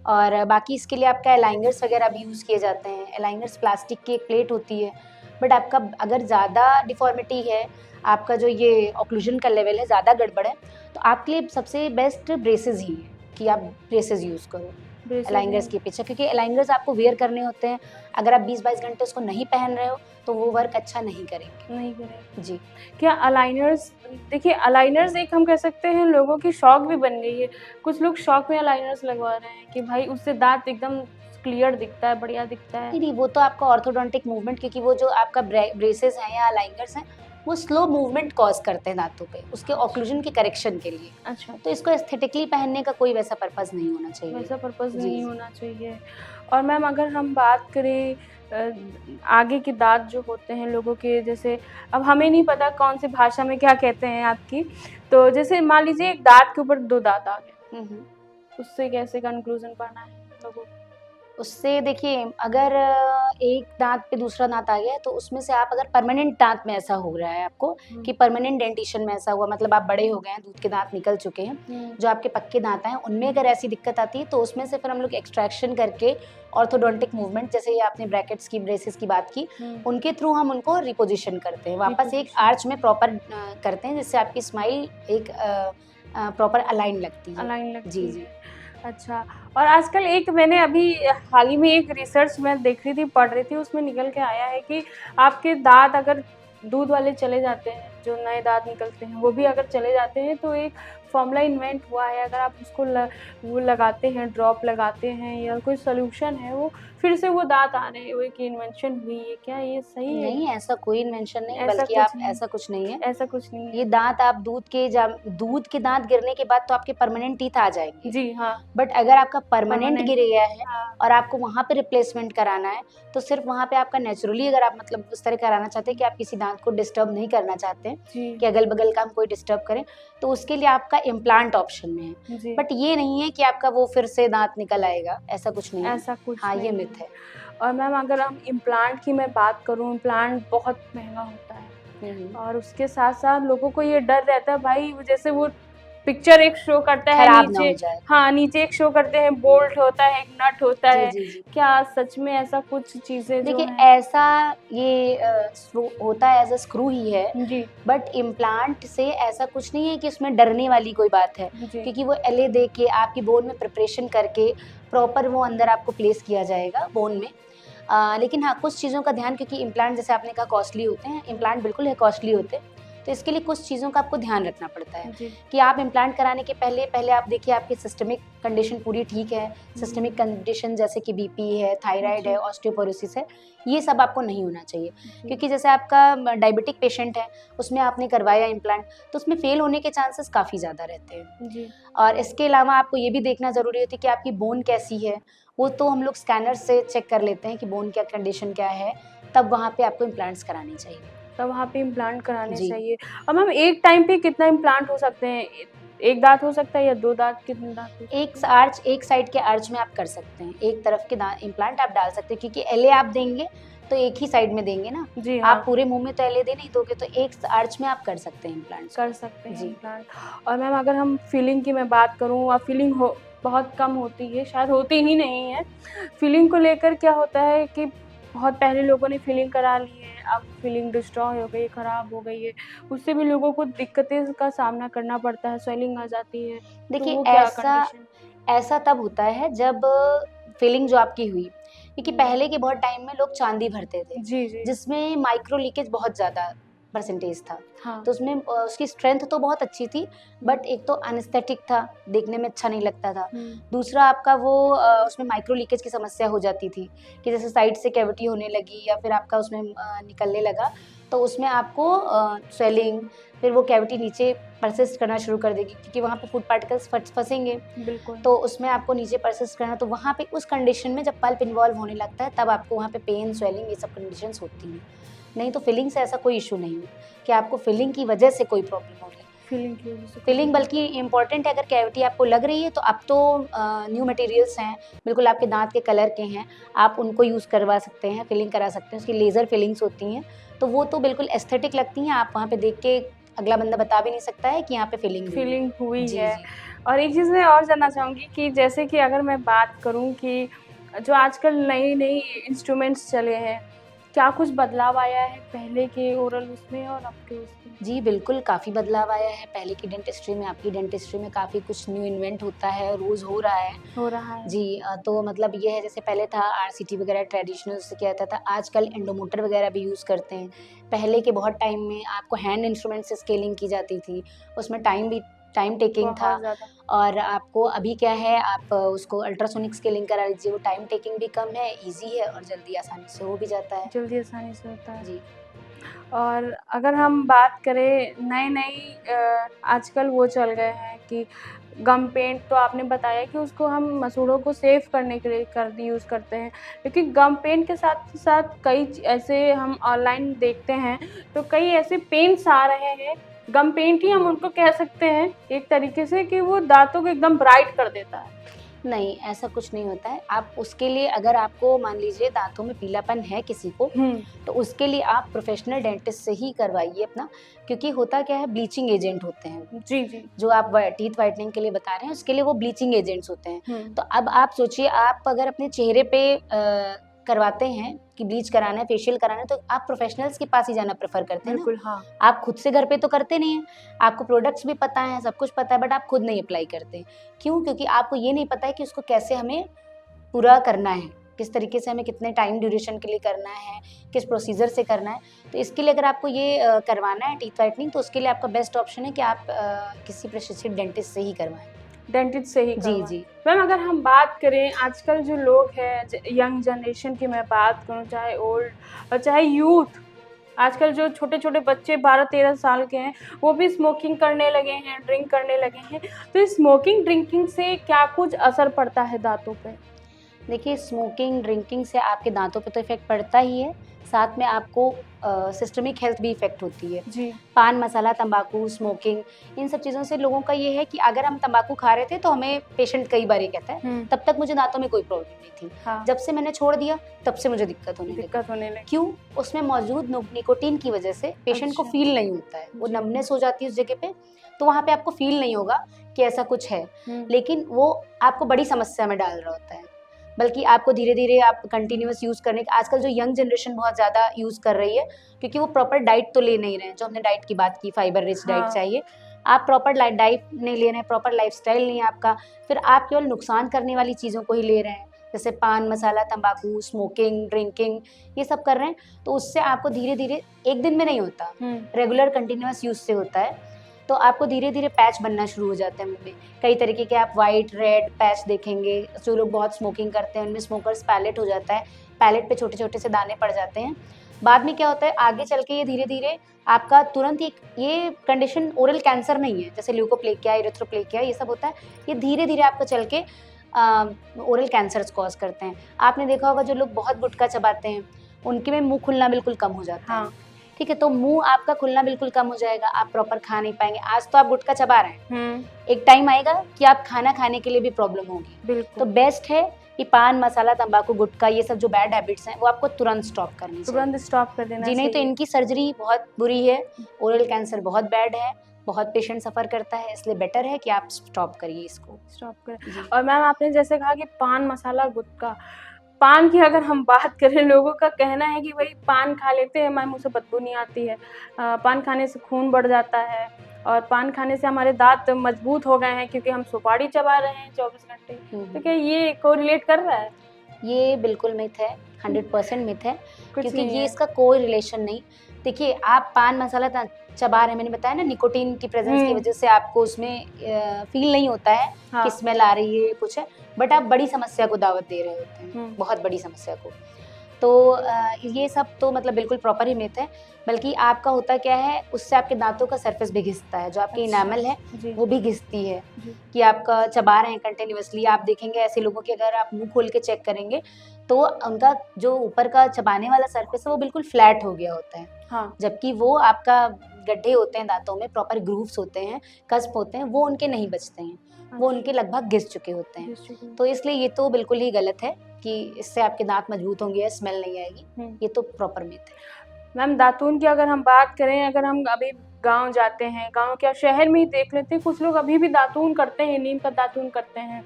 और बाकी इसके लिए आपका अलाइनर्स वगैरह भी यूज़ किए जाते हैं। अलाइनर्स प्लास्टिक की एक प्लेट होती है, बट आपका अगर ज़्यादा डिफॉर्मिटी है, आपका जो ये ऑक्लूजन का लेवल है ज़्यादा गड़बड़ है, तो आपके लिए सबसे बेस्ट ब्रेसेस ही है कि आप ब्रेसेस यूज़ करो अलाइनर्स के पीछे, क्योंकि अलाइनर्स आपको वेयर करने होते हैं। अगर आप 20-22 घंटे उसको नहीं पहन रहे हो तो वो वर्क अच्छा नहीं करेंगे। जी। क्या अलाइनर्स, देखिए अलाइनर्स एक हम कह सकते हैं लोगों की शौक भी बन गई है। कुछ लोग शौक में अलाइनर्स लगवा रहे हैं कि भाई उससे दांत एकदम क्लियर दिखता है, बढ़िया दिखता है। नहीं, वो तो आपका ऑर्थोडोंटिक मूवमेंट, क्योंकि वो जो आपका ब्रेसेस हैं या अलाइनर्स हैं वो स्लो मूवमेंट कॉज करते हैं दांतों पे, उसके ऑक्लूजन के करेक्शन के लिए। अच्छा। तो इसको एस्थेटिकली पहनने का कोई वैसा पर्पस नहीं होना चाहिए। वैसा पर्पस नहीं होना चाहिए। और मैम अगर हम बात करें आगे के दांत जो होते हैं लोगों के, जैसे अब हमें नहीं पता कौन सी भाषा में क्या कहते हैं आपकी, तो जैसे मान लीजिए एक दांत के ऊपर 2 दांत आ गए, उससे कैसे कंक्लूजन पाना है लोगों को? उससे देखिए अगर एक दांत पे दूसरा दांत आ गया है तो उसमें से आप अगर परमानेंट दांत में ऐसा हो रहा है आपको कि परमानेंट डेंटिशन में ऐसा हुआ, मतलब आप बड़े हो गए हैं, दूध के दांत निकल चुके हैं, जो आपके पक्के दांत हैं उनमें अगर ऐसी दिक्कत आती है तो उसमें से फिर हम लोग एक्सट्रैक्शन करके ऑर्थोडोंटिक मूवमेंट, जैसे ये आपने ब्रैकेट्स की, ब्रेसेस की बात की, उनके थ्रू हम उनको रिपोजिशन करते हैं, वापस एक आर्च में प्रॉपर करते हैं, जिससे आपकी स्माइल एक प्रॉपर अलाइन लगती है। जी जी। अच्छा। और आजकल एक मैंने अभी हाल ही में एक रिसर्च में देख रही थी, पढ़ रही थी, उसमें निकल के आया है कि आपके दांत अगर दूध वाले चले जाते हैं, जो नए दांत निकलते हैं वो भी अगर चले जाते हैं, तो एक फॉर्मूला इन्वेंट हुआ है, अगर आप उसको वो लगाते हैं, ड्रॉप लगाते हैं या कोई सोल्यूशन है, वो फिर से वो दांत आ रहे हैं, वो एक इन्वेंशन हुई है। क्या ये सही है? नहीं, ऐसा कोई इन्वेंशन नहीं, बल्कि आप ऐसा कुछ नहीं है। ऐसा कुछ नहीं है। ये दांत आप दूध के दांत गिरने के बाद तो आपके परमानेंट टीथ आ जाएंगे। जी हाँ। बट अगर आपका परमानेंट गिर गया है और आपको वहाँ पे रिप्लेसमेंट कराना है, तो सिर्फ वहाँ पे आपका नेचुरली, अगर आप मतलब उस तरह कराना चाहते हैं कि आप किसी दांत को डिस्टर्ब नहीं करना चाहते हैं कि अगल बगल का हम कोई डिस्टर्ब करें, तो उसके लिए आपका इम्प्लांट ऑप्शन में है। बट ये नहीं है कि आपका वो फिर से दांत निकल आएगा, ऐसा कुछ नहीं है। ऐसा कुछ हाँ, ये मिथ है। और मैम अगर हम इम्प्लांट की मैं बात करूँ, इम्प्लांट बहुत महंगा होता है, और उसके साथ साथ लोगों को ये डर रहता है भाई, जैसे वो पिक्चर एक शो करता है नीचे, हाँ नीचे एक शो करते हैं, बोल्ट होता है, एक नट होता है। क्या सच में ऐसा कुछ चीजें? देखिए ऐसा ये होता है, एज अ स्क्रू ही है जी, बट इम्प्लांट से ऐसा कुछ नहीं है कि उसमें डरने वाली कोई बात है, क्योंकि वो एले दे के आपकी बोन में प्रिपरेशन करके प्रॉपर वो अंदर आपको प्लेस किया जाएगा बोन में। लेकिन हाँ, कुछ चीज़ों का ध्यान, क्योंकि इम्प्लांट जैसे आपने कहा कॉस्टली होते हैं, इम्प्लांट बिल्कुल है कॉस्टली होते हैं, तो इसके लिए कुछ चीज़ों का आपको ध्यान रखना पड़ता है जी। कि आप इम्प्लांट कराने के पहले आप देखिए आपकी सिस्टमिक कंडीशन पूरी ठीक है। सिस्टमिक कंडीशन जैसे कि बीपी है, थायराइड है, ऑस्टियोपोरोसिस है, ये सब आपको नहीं होना चाहिए। क्योंकि जैसे आपका डायबिटिक पेशेंट है, उसमें आपने करवाया इम्प्लांट, तो उसमें फेल होने के चांसेस काफ़ी ज़्यादा रहते हैं जी। और इसके अलावा आपको ये भी देखना ज़रूरी होती है कि आपकी बोन कैसी है। वो तो हम लोग स्कैनर से चेक कर लेते हैं कि बोन क्या कंडीशन क्या है, तब वहाँ पे आपको इम्प्लांट्स कराने चाहिए। तब वहाँ पे इम्प्लांट कराने जी। चाहिए। और मैम एक टाइम पे कितना इम्प्लांट हो सकते हैं? 1 दाँत हो सकता है या 2 दाँत, कितने दाँत हो सकते हैं? एक साइड के आर्च में आप कर सकते हैं, एक तरफ के इम्प्लांट आप डाल सकते हैं क्योंकि एलए आप देंगे तो एक ही साइड में देंगे ना, जी आप हाँ, पूरे मुँह में तो एलए दे नहीं दोगे, तो एक आर्च में आप कर सकते हैं इम्प्लांट्स। कर सकते हैं जी। इम्प्लांट। और मैम अगर हम फीलिंग की मैं बात करूँ, फीलिंग हो बहुत कम होती है, शायद होती ही नहीं है। फीलिंग को लेकर क्या होता है कि बहुत पहले लोगों ने फीलिंग करा ली है, अब फीलिंग डिस्ट्रॉय हो गई, खराब हो गई है। उससे भी लोगों को दिक्कतें का सामना करना पड़ता है, स्वेलिंग आ जाती है। तो देखिए वो क्या ऐसा कंडीशन? ऐसा तब होता है जब फीलिंग जो आपकी हुई, क्योंकि हुँ। पहले के बहुत टाइम में लोग चांदी भरते थे, जी, जी। जिसमें माइक्रो लीकेज बहुत ज़्यादा परसेंटेज था। हाँ। तो उसमें उसकी स्ट्रेंथ तो बहुत अच्छी थी, बट एक तो एनेस्थेटिक था, देखने में अच्छा नहीं लगता था। हुँ। दूसरा आपका वो उसमें माइक्रो लीकेज की समस्या हो जाती थी कि जैसे साइड से कैविटी होने लगी या फिर आपका उसमें निकलने लगा, तो उसमें आपको स्वेलिंग, फिर वो कैविटी नीचे परसिस्ट करना शुरू कर देगी क्योंकि वहाँ पे फूड पार्टिकल्स फँसेंगे, बिल्कुल। तो उसमें आपको नीचे परसिस्ट करना, तो वहाँ पे उस कंडीशन में जब पल्प इन्वॉल्व होने लगता है तब आपको वहाँ पे पेन, स्वेलिंग ये सब कंडीशंस होती हैं। नहीं तो फिलिंग से ऐसा कोई इश्यू नहीं है कि आपको फिलिंग की वजह से कोई प्रॉब्लम हो रही है। फीलिंग की वजह से फिलिंग बल्कि इम्पॉर्टेंट है, अगर कैविटी आपको लग रही है तो अब तो न्यू मटेरियल्स हैं, बिल्कुल आपके दाँत के कलर के हैं, आप उनको यूज़ करवा सकते हैं, फिलिंग करा सकते हैं, उसकी लेज़र फिलिंग्स होती हैं, तो वो तो बिल्कुल एस्थेटिक लगती हैं, आप वहाँ पे देख के अगला बंदा बता भी नहीं सकता है कि यहाँ पे फिलिंग हुई है। फीलिंग हुई जी, है। जी। और एक चीज़ मैं और जानना चाहूँगी कि जैसे कि अगर मैं बात करूँ कि जो आजकल नई-नई इंस्ट्रूमेंट्स चले हैं, क्या कुछ बदलाव आया है पहले के ओरल उसमें और अब के उसमें? जी, बिल्कुल काफ़ी बदलाव आया है, पहले की डेंटिस्ट्री में, आपकी डेंटिस्ट्री में काफ़ी कुछ न्यू इन्वेंट होता है, रोज़ हो रहा है। हो रहा है। जी तो मतलब ये है जैसे पहले था आरसीटी वगैरह ट्रेडिशनल से किया जाता था, आजकल एंडोमोटर वगैरह भी यूज़ करते हैं। पहले के बहुत टाइम में आपको हैंड इंस्ट्रूमेंट से स्केलिंग की जाती थी, उसमें टाइम टेकिंग था बहुत ज़्यादा। और आपको अभी क्या है आप उसको अल्ट्रासोनिक स्केलिंग करा लीजिए, वो टाइम टेकिंग भी कम है, ईज़ी है और जल्दी आसानी से हो भी जाता है। जल्दी आसानी से होता है। जी। और अगर हम बात करें नए-नई आजकल वो चल गए हैं कि गम पेंट, तो आपने बताया कि उसको हम मसूड़ों को सेव करने के लिए यूज़ करते हैं। लेकिन गम पेंट के साथ-साथ कई ऐसे हम ऑनलाइन देखते हैं, तो कई ऐसे पेंट्स आ रहे हैं, गम पेंट ही हम उनको कह सकते हैं एक तरीके से, कि वो दाँतों को एकदम ब्राइट कर देता है। नहीं, ऐसा कुछ नहीं होता है। आप उसके लिए अगर आपको मान लीजिए दाँतों में पीलापन है किसी को, हुँ। तो उसके लिए आप प्रोफ़ेशनल डेंटिस्ट से ही करवाइए अपना, क्योंकि होता क्या है ब्लीचिंग एजेंट होते हैं। जी, जी। जो आप टीथ व्हाइटनिंग के लिए बता रहे हैं, उसके लिए वो ब्लीचिंग एजेंट्स होते हैं। हुँ। तो अब आप सोचिए आप अगर अपने चेहरे पे करवाते हैं कि ब्लीच कराना है, फेशियल कराना है, तो आप प्रोफ़ेशनल्स के पास ही जाना प्रेफ़र करते हैं ना। बिल्कुल, हाँ। आप खुद से घर पे तो करते नहीं हैं। आपको प्रोडक्ट्स भी पता हैं, सब कुछ पता है, बट आप खुद नहीं अप्लाई करते। क्यों? क्योंकि आपको ये नहीं पता है कि उसको कैसे हमें पूरा करना है, किस तरीके से हमें कितने टाइम ड्यूरेशन के लिए करना है, किस प्रोसीजर से करना है। तो इसके लिए अगर आपको ये करवाना है टीथ व्हाइटनिंग, तो उसके लिए आपका बेस्ट ऑप्शन है कि आप किसी प्रशिक्षित डेंटिस्ट से ही करवाएँ। डेंटिस्ट से ही जी, करवाएँ। जी। मैम अगर हम बात करें आजकल जो लोग हैं यंग जनरेशन की मैं बात करूँ, चाहे ओल्ड और चाहे यूथ, आजकल जो छोटे-छोटे बच्चे 12-13 साल के हैं, वो भी स्मोकिंग करने लगे हैं, ड्रिंक करने लगे हैं। तो इस स्मोकिंग ड्रिंकिंग से क्या कुछ असर पड़ता है दाँतों पे? देखिए स्मोकिंग, ड्रिंकिंग से आपके दाँतों पे तो इफ़ेक्ट पड़ता ही है, साथ में आपको सिस्टमिक हेल्थ भी इफ़ेक्ट होती है। जी। पान मसाला, तंबाकू, स्मोकिंग, इन सब चीज़ों से लोगों का ये है कि अगर हम तंबाकू खा रहे थे तो हमें पेशेंट कई बार ये कहता है, हुँ। तब तक मुझे दाँतों में कोई प्रॉब्लम नहीं थी। हाँ। जब से मैंने छोड़ दिया, तब से मुझे दिक्कत होने लगी। दिक्कत होने लगी। क्यों? उसमें मौजूद निकोटीन की वजह से पेशेंट को अच्छा। फ़ील नहीं होता है। वो जी। नमनेस हो जाती है उस जगह पे, तो वहाँ पे आपको फ़ील नहीं होगा कि ऐसा कुछ है। हुँ। लेकिन वो आपको बड़ी समस्या में डाल रहा होता है। बल्कि आपको धीरे-धीरे आप कंटिन्यूअस यूज़ करने आजकल जो यंग जनरेशन बहुत ज़्यादा यूज़ कर रही है, क्योंकि वो प्रॉपर डाइट तो ले नहीं रहे हैं। जो हमने डाइट की बात की, फाइबर रिच डाइट हाँ। चाहिए। आप प्रॉपर डाइट नहीं ले रहे हैं, प्रॉपर लाइफ़स्टाइल नहीं है आपका, फिर आप केवल नुकसान करने वाली चीज़ों को ही ले रहे हैं। जैसे पान मसाला, तंबाकू, स्मोकिंग, ड्रिंकिंग, ये सब कर रहे हैं, तो उससे आपको धीरे धीरे, एक दिन में नहीं होता, रेगुलर कंटिन्यूअस यूज से होता है, तो आपको धीरे धीरे पैच बनना शुरू हो जाते हैं मुंह में। कई तरीके के आप वाइट, रेड पैच देखेंगे। जो लोग बहुत स्मोकिंग करते हैं उनमें स्मोकर्स पैलेट हो जाता है, पैलेट पे छोटे छोटे से दाने पड़ जाते हैं। बाद में क्या होता है, आगे चल के ये धीरे धीरे आपका तुरंत ये कंडीशन ओरल कैंसर नहीं है, जैसे ल्यूकोप्लेकिया, इरिथ्रोप्लेकिया, ये सब होता है, ये धीरे धीरे आपको चल के ओरल कैंसर कॉज करते हैं। आपने देखा होगा जो लोग बहुत गुटखा चबाते हैं उनके में मुंह खुलना बिल्कुल कम हो जाता है। ठीक है, तो मुंह आपका खुलना बिल्कुल कम हो जाएगा, आप प्रॉपर खा नहीं पाएंगे। आज तो आप गुटखा चबा रहे हैं, एक टाइम आएगा कि आप खाना खाने के लिए भी प्रॉब्लम होगी। तो बेस्ट है कि पान मसाला, तंबाकू, गुटखा, ये सब जो बैड हैबिट्स हैं वो आपको तुरंत स्टॉप करनी चाहिए, तुरंत स्टॉप कर देना जी। नहीं तो इनकी सर्जरी बहुत बुरी है, ओरल कैंसर बहुत बैड है, बहुत पेशेंट सफर करता है, इसलिए बेटर है कि आप स्टॉप करिए इसको, स्टॉप करें। और मैम आपने जैसे कहा कि पान मसाला, गुटखा, पान की अगर हम बात करें, लोगों का कहना है कि भाई पान खा लेते हैं हमारे मुंह से बदबू नहीं आती है, पान खाने से खून बढ़ जाता है, और पान खाने से हमारे दांत मजबूत हो गए हैं क्योंकि हम सुपारी चबा रहे हैं 24 घंटे। तो क्या ये कोरिलेट कर रहा है? ये बिल्कुल मिथ है, 100% मिथ है, क्योंकि ये इसका कोई रिलेशन नहीं। देखिए, आप पान मसाला चबा रहे हैं, मैंने बताया ना, निकोटीन की प्रेजेंस की वजह से आपको उसमें फील नहीं होता है कि स्मेल आ रही है, कुछ है, बट आप बड़ी समस्या को दावत दे रहे होते हैं, बहुत बड़ी समस्या को। तो ये सब तो मतलब बिल्कुल प्रॉपर ही मिथ है। बल्कि आपका होता क्या है, उससे आपके दांतों का सरफेस भी घिसता है, जो आपकी इनामल है वो भी घिसती है, कि आपका चबा रहे हैं कंटिन्यूअसली। आप देखेंगे ऐसे लोगों के, अगर आप मुंह खोल के चेक करेंगे तो उनका जो ऊपर का चबाने वाला सरफेस है वो बिल्कुल फ्लैट हो गया होता है, जबकि वो आपका गड्ढे होते हैं दांतों में, प्रॉपर ग्रूव्स होते हैं, कस्प होते हैं, वो उनके नहीं बचते हैं, वो उनके लगभग घिस चुके होते हैं। तो इसलिए ये तो बिल्कुल ही गलत है कि इससे आपके दांत मजबूत होंगे, स्मेल नहीं आएगी, ये तो प्रॉपर मिथ है। मैम दातून की अगर हम बात करें, अगर हम अभी गांव जाते हैं, गांव क्या शहर में ही देख लेते हैं, कुछ लोग अभी भी दातून करते हैं, नीम का दातून करते हैं,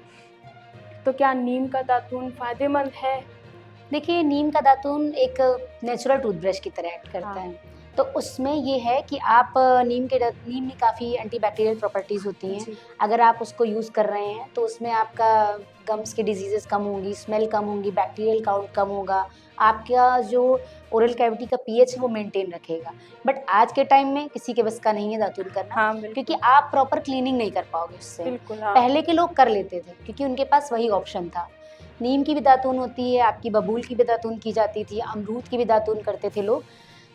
तो क्या नीम का दातून फायदेमंद है? देखिए, नीम का दातून एक नेचुरल टूथब्रश की तरह एक्ट करता है, तो उसमें ये है कि आप नीम में काफ़ी एंटीबैक्टीरियल प्रॉपर्टीज़ होती हैं। अगर आप उसको यूज़ कर रहे हैं तो उसमें आपका गम्स की डिजीजेस कम होंगी, स्मेल कम होंगी, बैक्टीरियल काउंट कम होगा, आपका जो ओरल कैविटी का पीएच है वो मेंटेन रखेगा। बट आज के टाइम में किसी के बस का नहीं है दातून करना, क्योंकि आप प्रॉपर क्लीनिंग नहीं कर पाओगे उससे। पहले के लोग कर लेते थे क्योंकि उनके पास वही ऑप्शन था। नीम की भी दातून होती है, आपकी बबूल की भी दातून की जाती थी, अमरूद की भी दातून करते थे लोग,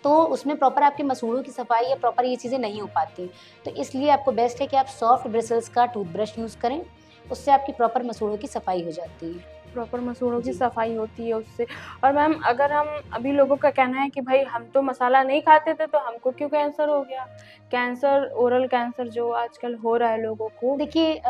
तो उसमें प्रॉपर आपके मसूड़ों की सफाई या प्रॉपर ये चीज़ें नहीं हो पाती। तो इसलिए आपको बेस्ट है कि आप सॉफ्ट ब्रिसल्स का टूथब्रश यूज़ करें, उससे आपकी प्रॉपर मसूड़ों की सफाई हो जाती है, प्रॉपर मसूड़ों की सफाई होती है उससे। और मैम अगर हम, अभी लोगों का कहना है कि भाई हम तो मसाला नहीं खाते थे तो हमको क्यों कैंसर हो गया, कैंसर, ओरल कैंसर जो आजकल हो रहा है लोगों को। देखिए,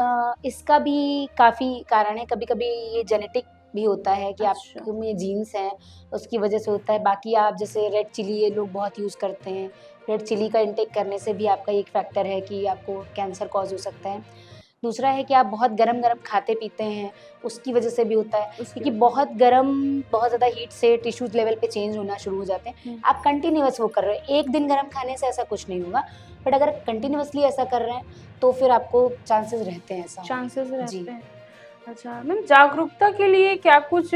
इसका भी काफ़ी कारण है, कभी कभी ये जेनेटिक भी होता है कि आप में जीन्स हैं उसकी वजह से होता है। बाकी आप जैसे रेड चिली ये लोग बहुत यूज़ करते हैं, रेड चिली का इंटेक करने से भी आपका एक फैक्टर है कि आपको कैंसर कॉज हो सकता है। दूसरा है कि आप बहुत गरम खाते पीते हैं, उसकी वजह से भी होता है, क्योंकि बहुत ज़्यादा हीट से टिश्यूज लेवल पे चेंज होना शुरू हो जाते हैं। आप कंटिन्यूअस वो कर रहे हैं, एक दिन गरम खाने से ऐसा कुछ नहीं होगा, बट अगर कंटिन्यूअसली ऐसा कर रहे हैं तो फिर आपको चांसेस रहते हैं, ऐसा चांसेस रहते हैं। अच्छा मैम, जागरूकता के लिए क्या कुछ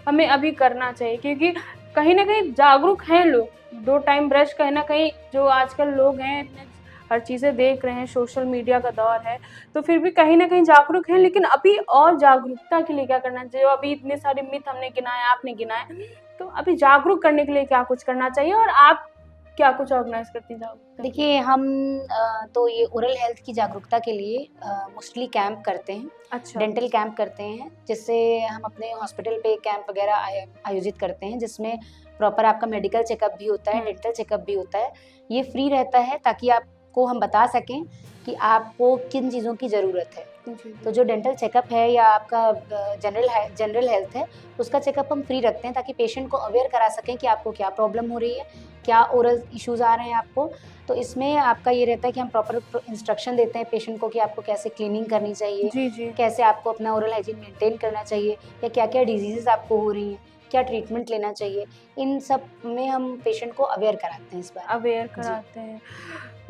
हमें अभी करना चाहिए, क्योंकि कहीं ना कहीं जागरूक हैं लोग, 2 टाइम ब्रश, कहीं ना कहीं जो आजकल लोग हैं हर चीज़ें देख रहे हैं, सोशल मीडिया का दौर है, तो फिर भी कहीं ना कहीं जागरूक हैं, लेकिन अभी और जागरूकता के लिए क्या करना चाहिए? अभी इतने सारे मिथ हमने गिनाए, आपने गिनाए, तो अभी जागरूक करने के लिए क्या कुछ करना चाहिए और आप क्या कुछ ऑर्गेनाइज करती हैं? देखिए, हम तो ये ओरल हेल्थ की जागरूकता के लिए मोस्टली कैंप करते हैं। अच्छा। डेंटल कैंप करते हैं, जिससे हम अपने हॉस्पिटल पे कैंप वगैरह आयोजित करते हैं, जिसमें प्रॉपर आपका मेडिकल चेकअप भी होता है, डेंटल चेकअप भी होता है। ये फ्री रहता है ताकि आपको हम बता सकें कि आपको किन चीज़ों की ज़रूरत है। तो जो डेंटल चेकअप है या आपका जनरल हेल्थ है, उसका चेकअप हम फ्री रखते हैं ताकि पेशेंट को अवेयर करा सकें कि आपको क्या प्रॉब्लम हो रही है, क्या ओरल इश्यूज़ आ रहे हैं आपको। तो इसमें आपका ये रहता है कि हम प्रॉपर इंस्ट्रक्शन देते हैं पेशेंट को कि आपको कैसे क्लीनिंग करनी चाहिए, जी। कैसे आपको अपना ओरल हाइजीन मेंटेन करना चाहिए, या क्या क्या डिजीज़ आपको हो रही हैं, क्या ट्रीटमेंट लेना चाहिए। इन सब में हम पेशेंट को अवेयर कराते हैं, इस बार अवेयर कराते हैं।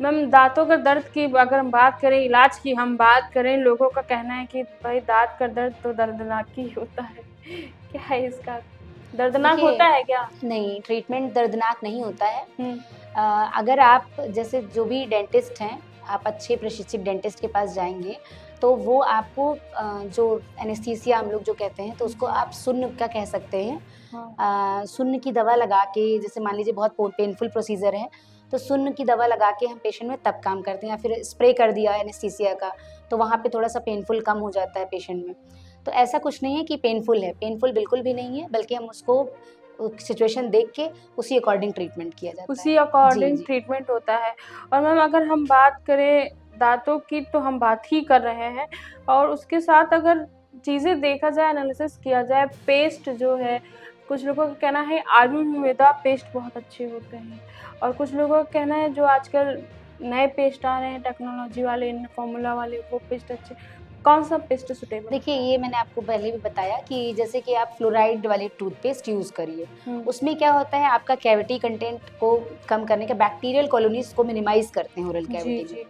मैम दांतों का दर्द की अगर हम बात करें, इलाज की हम बात करें, लोगों का कहना है कि भाई दांत का दर्द तो दर्दनाक ही होता है, क्या है इसका, दर्दनाक देखिए, होता है क्या? नहीं, ट्रीटमेंट दर्दनाक नहीं होता है। हुँ, अगर आप जैसे जो भी डेंटिस्ट हैं, आप अच्छे प्रशिक्षित डेंटिस्ट के पास जाएँगे, तो वो आपको जो एनेस्थीसिया हम लोग जो कहते हैं, तो उसको आप सुन्न का कह सकते हैं। हाँ, सुन्न की दवा लगा के, जैसे मान लीजिए बहुत पेनफुल प्रोसीजर है, तो सुन्न की दवा लगा के हम पेशेंट में तब काम करते हैं, या फिर स्प्रे कर दिया एनेस्थीसिया का, तो वहाँ पे थोड़ा-सा पेनफुल कम हो जाता है पेशेंट में। तो ऐसा कुछ नहीं है कि पेनफुल है, पेनफुल बिल्कुल भी नहीं है, बल्कि हम उसको सिचुएशन देख के उसी अकॉर्डिंग ट्रीटमेंट किया जाता है। उसी जी, अकॉर्डिंग जी। ट्रीटमेंट होता है। और मैम अगर हम बात करें दाँतों की, तो हम बात ही कर रहे हैं, और उसके साथ अगर चीज़ें देखा जाए, एनालिसिस किया जाए, पेस्ट जो है, कुछ लोगों का कहना है आयुर्वेदा पेस्ट बहुत अच्छे होते हैं, और कुछ लोगों का कहना है जो आजकल नए पेस्ट आ रहे हैं टेक्नोलॉजी वाले, फॉर्मूला वाले, वो पेस्ट अच्छे। कौन-सा पेस्ट सूटेबल देखिए, होता है? ये मैंने आपको पहले भी बताया कि जैसे कि आप फ्लोराइड वाली टूथपेस्ट यूज़ करिए। हुँ, उसमें क्या होता है, आपका कैविटी कंटेंट को कम करने का, बैक्टीरियल कॉलोनीज़ को मिनिमाइज़ करते हैं ओरल जी, कैविटी में। जी।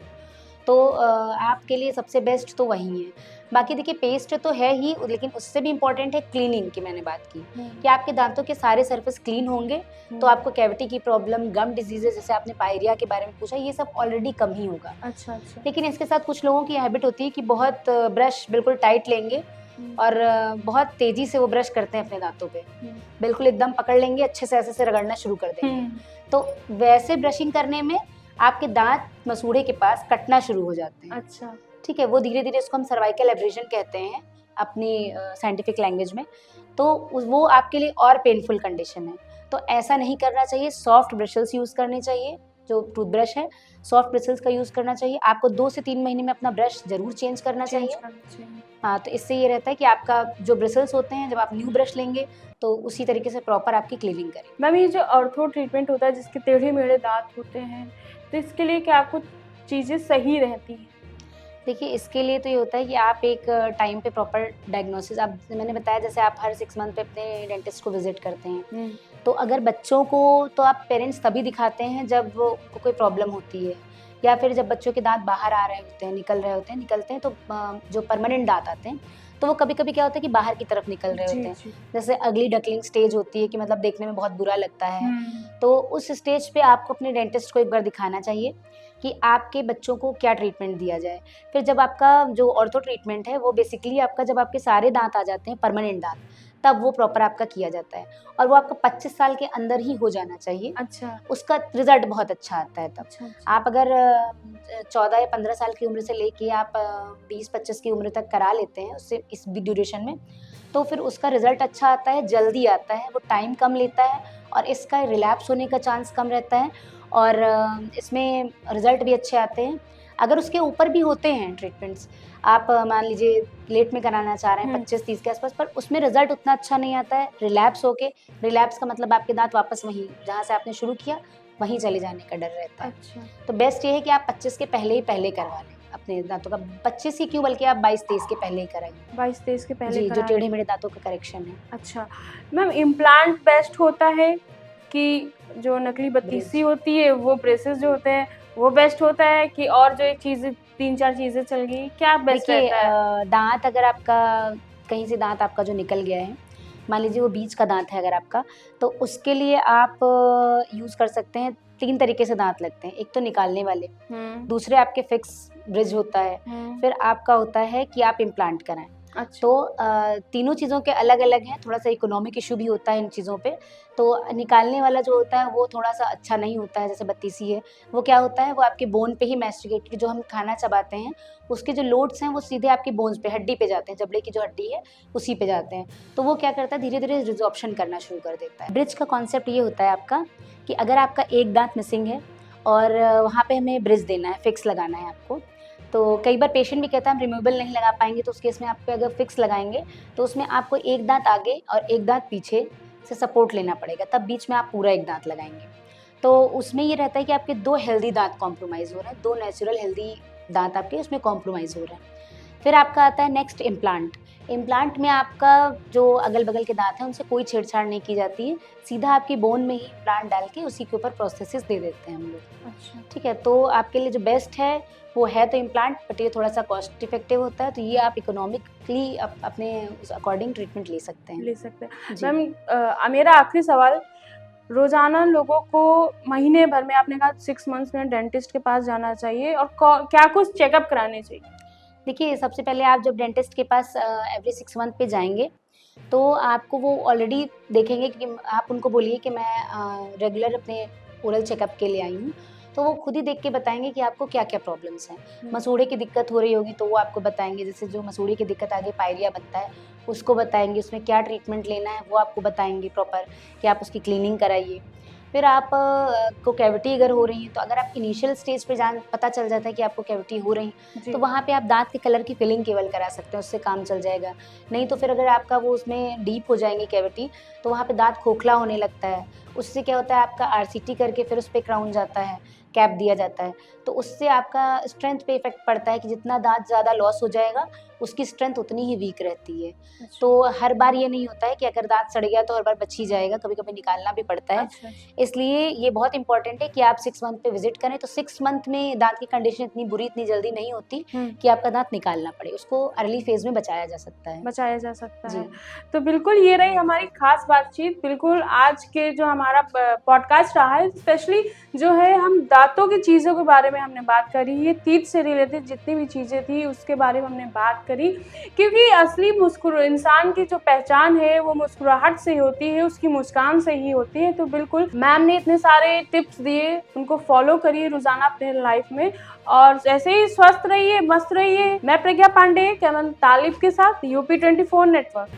तो आपके लिए सबसे बेस्ट तो वही है। बाकी देखिए, पेस्ट तो है ही, लेकिन उससे भी इम्पोर्टेंट है क्लीनिंग की। मैंने बात की हुँ, कि आपके दाँतों के सारे सरफेस क्लीन होंगे, तो हुँ। आपको कैविटी की प्रॉब्लम, गम डिजीज़ेज़, जैसे आपने पायरिया के बारे में पूछा, ये सब ऑलरेडी कम ही होगा। अच्छा, अच्छा। लेकिन इसके साथ कुछ लोगों की हैबिट होती है कि बहुत ब्रश बिल्कुल टाइट लेंगे हुँ, और बहुत तेज़ी से वो ब्रश करते हैं अपने दाँतों पे। हुँ, बिल्कुल एकदम पकड़ लेंगे, अच्छे से ऐसे-ऐसे रगड़ना शुरू कर देंगे। हुँ। तो वैसे ब्रशिंग करने में आपके दाँत मसूड़े के पास कटना शुरू हो जाते हैं। अच्छा। ठीक है? वो धीरे-धीरे, इसको हम सर्वाइकल एब्रेशन कहते हैं अपनी साइंटिफिक लैंग्वेज में। तो वो आपके लिए और पेनफुल कंडीशन है। तो ऐसा नहीं करना चाहिए, सॉफ्ट ब्रिसल्स यूज़ करने चाहिए, जो टूथब्रश है, सॉफ्ट ब्रिसल्स का यूज़ करना चाहिए। आपको 2 से 3 महीने में अपना ब्रश ज़रूर चेंज करना चेंज चाहिए। करना चाहिए। हाँ, तो इससे ये रहता है कि आपका जो ब्रिसल्स होते हैं, जब आप न्यू ब्रश लेंगे, तो उसी तरीके से प्रॉपर आपकी क्लीनिंग करें। मैम ये जो ऑर्थो ट्रीटमेंट होता है जिसके टेढ़े-मेढ़े दाँत होते हैं, तो इसके लिए क्या कुछ चीज़ें सही रहती हैं? देखिए, इसके लिए तो ये होता है कि आप एक टाइम पे प्रॉपर डायग्नोसिस, आप, मैंने बताया जैसे आप हर 6 मंथ पे अपने डेंटिस्ट को विज़िट करते हैं। हुँ, तो अगर बच्चों को, तो आप पेरेंट्स तभी दिखाते हैं जब उनको कोई प्रॉब्लम होती है, या फिर जब बच्चों के दाँत बाहर आ रहे होते हैं, निकलते हैं, तो जो परमानेंट दाँत आते हैं, तो वो कभी-कभी क्या होता है कि बाहर की तरफ निकल रहे जी, होते हैं। जी। जैसे अगली डकलिंग स्टेज होती है कि मतलब देखने में बहुत बुरा लगता है। हुँ, तो उस स्टेज पे आपको अपने डेंटिस्ट को एक बार दिखाना चाहिए कि आपके बच्चों को क्या ट्रीटमेंट दिया जाए। फिर जब आपका जो ऑर्थो ट्रीटमेंट है, वो बेसिकली आपका, जब आपके सारे दाँत आ जाते हैं, परमानेंट दाँत, तब वो प्रॉपर आपका किया जाता है, और वो आपका 25 साल के अंदर ही हो जाना चाहिए। अच्छा, उसका रिज़ल्ट बहुत अच्छा आता है तब। अच्छा, अच्छा। आप अगर 14 या 15 साल की उम्र से लेके आप 20-25 की उम्र तक करा लेते हैं, उससे इस ड्यूरेशन में, तो फिर उसका रिज़ल्ट अच्छा आता है, जल्दी आता है, वो टाइम कम लेता है, और इसका रिलैप्स होने का चांस कम रहता है, और इसमें रिज़ल्ट भी अच्छे आते हैं। अगर उसके ऊपर भी होते हैं ट्रीटमेंट्स, आप मान लीजिए लेट में कराना चाह रहे हैं हुँ, 25-30 के आस-पास, पर उसमें रिज़ल्ट उतना अच्छा नहीं आता है, रिलैप्स का मतलब आपके दाँत वापस वहीं, जहाँ से आपने शुरू किया, वहीं चले जाने का डर रहता है। अच्छा। तो बेस्ट ये है कि आप 25 के पहले ही पहले करवा लें अपने दाँतों का, 25 ही क्यों, बल्कि आप 22-23 के पहले ही कराइए। 22-23 के पहले जी, जो करा लें। टेढ़े-मेढ़े दाँतों का करेक्शन है। अच्छा, मैम इम्प्लांट बेस्ट होता है कि जो नकली बत्तीसी ब्रिज। होती है, वो ब्रेसेस जो होते हैं, वो बेस्ट होता है, कि और जो एक चीज़ें 3-4 चीज़ें चल गई, क्या बेस्ट देखिए, रहता है? दाँत अगर आपका, कहीं से दाँत आपका जो निकल गया है, मान लीजिए वो बीच का दाँत है अगर आपका, तो उसके लिए आप यूज़ कर सकते हैं। 3 तरीके से दाँत लगते हैं, एक तो निकालने वाले, हुँ, दूसरे आपके फिक्स ब्रिज होता है, हुँ, फिर आपका होता है कि आप इम्प्लांट कराएँ। अच्छा, तो तीनों चीज़ों के अलग-अलग हैं, थोड़ा-सा इकोनॉमिक इश्यू भी होता है इन चीज़ों पे। तो निकालने वाला जो होता है, वो थोड़ा-सा अच्छा नहीं होता है, जैसे बत्तीसी है। वो क्या होता है, वो आपके बोन पे ही मैस्टिकेट, जो हम खाना चबाते हैं, उसके जो लोड्स हैं, वो सीधे आपकी बोन्स पे, हड्डी पे जाते हैं, जबड़े की जो हड्डी है, उसी पे जाते हैं। तो वो क्या करता है, धीरे-धीरे रिज़ॉर्प्शन करना शुरू कर देता है। ब्रिज का कॉन्सेप्ट ये होता है आपका कि अगर आपका एक दाँत मिसिंग है और वहाँ पे हमें ब्रिज देना है, फिक्स लगाना है आपको, तो कई बार पेशेंट भी कहता है हम रिमूवेबल नहीं लगा पाएँगे, तो उस केस में आप पे अगर फिक्स लगाएँगे, तो उसमें आपको एक दाँत आगे और एक दाँत पीछे से सपोर्ट लेना पड़ेगा, तब बीच में आप पूरा एक दाँत लगाएँगे। तो उसमें ये रहता है कि आपके 2 हेल्दी दाँत कॉम्प्रोमाइज़ हो रहे हैं, 2 नेचुरल हेल्दी दाँत आपके उसमें कॉम्प्रोमाइज़ हो रहे हैं। फिर आपका आता है नेक्स्ट इम्प्लांट। इम्प्लांट में आपका जो अगल बगल के दांत हैं उनसे कोई छेड़छाड़ नहीं की जाती है, सीधा आपकी बोन में ही इम्प्लांट डाल के उसी के ऊपर प्रोस्थेसिस दे देते हैं हम लोग। अच्छा। ठीक है, तो आपके लिए जो बेस्ट है वो है तो इम्प्लांट, बट ये थोड़ा सा कॉस्ट इफेक्टिव होता है, तो ये आप इकोनॉमिकली अपने उस अकॉर्डिंग ट्रीटमेंट ले सकते हैं। मैम मेरा आखिरी सवाल, रोजाना लोगों को महीने भर में, आपने कहा 6 मंथ्स में डेंटिस्ट के पास जाना चाहिए, और क्या कुछ चेकअप कराने चाहिए? देखिए, सबसे पहले आप जब डेंटिस्ट के पास एवरी 6 मंथ पे जाएंगे तो आपको वो ऑलरेडी देखेंगे कि आप उनको बोलिए कि मैं रेगुलर अपने ओरल चेकअप के लिए आई हूँ, तो वो खुद ही देख के बताएंगे कि आपको क्या क्या प्रॉब्लम्स हैं। मसूड़े की दिक्कत हो रही होगी तो वो आपको बताएंगे, जैसे जो मसूड़े की दिक्कत आगे पायरिया बनता है उसको बताएंगे, उसमें क्या ट्रीटमेंट लेना है वो आपको बताएंगे प्रॉपर, कि आप उसकी क्लीनिंग कराइए। फिर आप को कैविटी अगर हो रही है, तो अगर आप इनिशियल स्टेज पे पता चल जाता है कि आपको कैविटी हो रही है, तो वहाँ पे आप दांत के कलर की फिलिंग केवल करा सकते हैं, उससे काम चल जाएगा। नहीं तो फिर अगर आपका वो उसमें डीप हो जाएंगी कैविटी, तो वहाँ पे दांत खोखला होने लगता है। उससे क्या होता है, आपका आरसीटी करके फिर उस पर क्राउन जाता है, कैप दिया जाता है, तो उससे आपका स्ट्रेंथ पे इफेक्ट पड़ता है कि जितना दांत ज़्यादा लॉस हो जाएगा उसकी स्ट्रेंथ उतनी ही वीक रहती है। तो हर बार ये नहीं होता है कि अगर दांत सड़ गया तो हर बार बच ही जाएगा, कभी कभी निकालना भी पड़ता है। इसलिए ये बहुत इंपॉर्टेंट है कि आप 6 मंथ पे विजिट करें। तो 6 मंथ में दांत की कंडीशन इतनी बुरी, इतनी जल्दी नहीं होती कि आपका दांत निकालना पड़े, उसको अर्ली फेज में बचाया जा सकता है। तो बिल्कुल ये रही हमारी खास बातचीत। बिल्कुल आज के जो हमारा पॉडकास्ट रहा है, स्पेशली जो है हम दांतों की चीज़ों के बारे में हमने बात करी, ये टीथ से रिलेटेड जितनी भी चीज़ें थी उसके बारे में हमने बात करी, क्योंकि असली इंसान की जो पहचान है वो मुस्कुराहट से होती है, उसकी मुस्कान से ही होती है। तो बिल्कुल मैम ने इतने सारे टिप्स दिए, उनको फॉलो करिए रोजाना अपने लाइफ में, और ऐसे ही स्वस्थ रहिए, मस्त रहिए। मैं प्रज्ञा पांडे, कैमन तालिब के साथ, UP24 नेटवर्क।